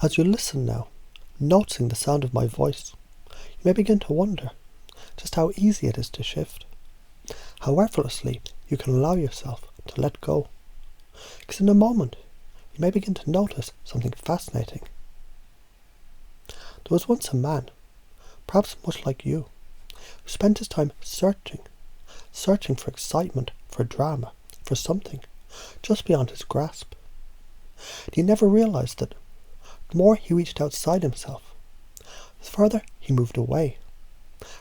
As you listen now, noticing the sound of my voice, you may begin to wonder just how easy it is to shift, how effortlessly you can allow yourself to let go. Because in a moment, you may begin to notice something fascinating. There was once a man, perhaps much like you, who spent his time searching for excitement, for drama, for something just beyond his grasp. And he never realized that the more he reached outside himself, the further he moved away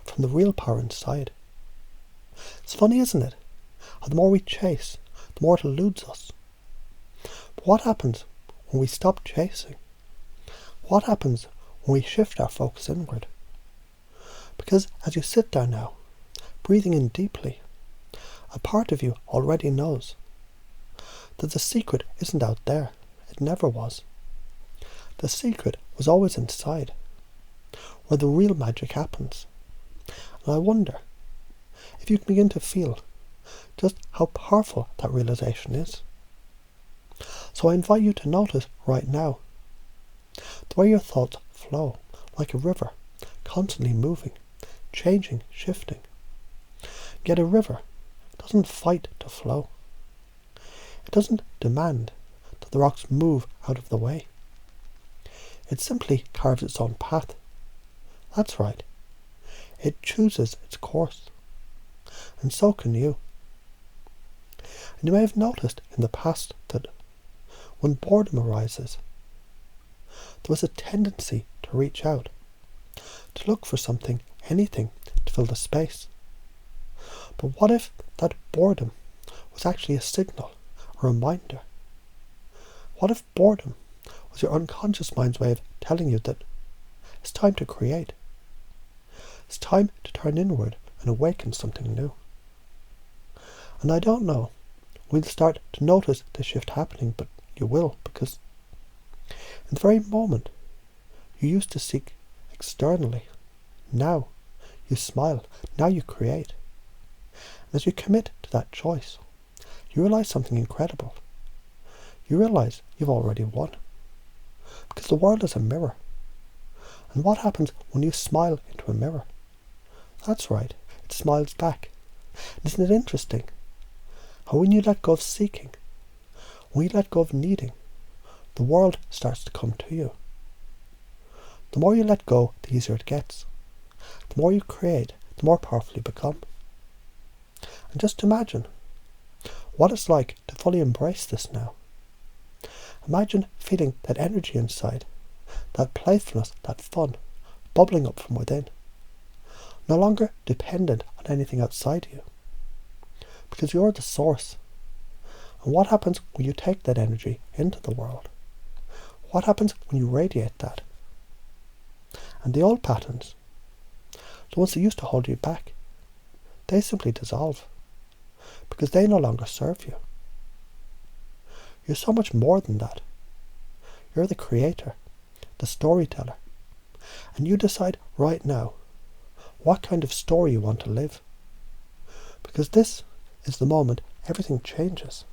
from the real power inside. It's funny, isn't it? How the more we chase, the more it eludes us. But what happens when we stop chasing? What happens when we shift our focus inward? Because as you sit there now, breathing in deeply, a part of you already knows that the secret isn't out there. It never was. The secret was always inside, where the real magic happens. And I wonder if you can begin to feel just how powerful that realization is. So I invite you to notice right now the way your thoughts flow like a river, constantly moving, changing, shifting. Yet a river doesn't fight to flow. It doesn't demand that the rocks move out of the way. It simply carves its own path. That's right. It chooses its course. And so can you. And you may have noticed in the past that when boredom arises, there was a tendency to reach out, to look for something, anything, to fill the space. But what if that boredom was actually a signal, a reminder? What if boredom was your unconscious mind's way of telling you that it's time to create? It's time to turn inward and awaken something new. And I don't know when you'll start to notice the shift happening, but you will, because in the very moment you used to seek externally, now you smile, now you create. And as you commit to that choice, you realize something incredible. You realize you've already won. Because the world is a mirror. And what happens when you smile into a mirror? That's right, it smiles back. And isn't it interesting how when you let go of seeking, when you let go of needing, the world starts to come to you. The more you let go, the easier it gets. The more you create, the more powerful you become. And just imagine what it's like to fully embrace this now. Imagine feeling that energy inside, that playfulness, that fun, bubbling up from within. No longer dependent on anything outside you. Because you're the source. And what happens when you take that energy into the world? What happens when you radiate that? And the old patterns, the ones that used to hold you back, they simply dissolve. Because they no longer serve you. You're so much more than that. You're the creator, the storyteller. And you decide right now what kind of story you want to live. Because this is the moment everything changes.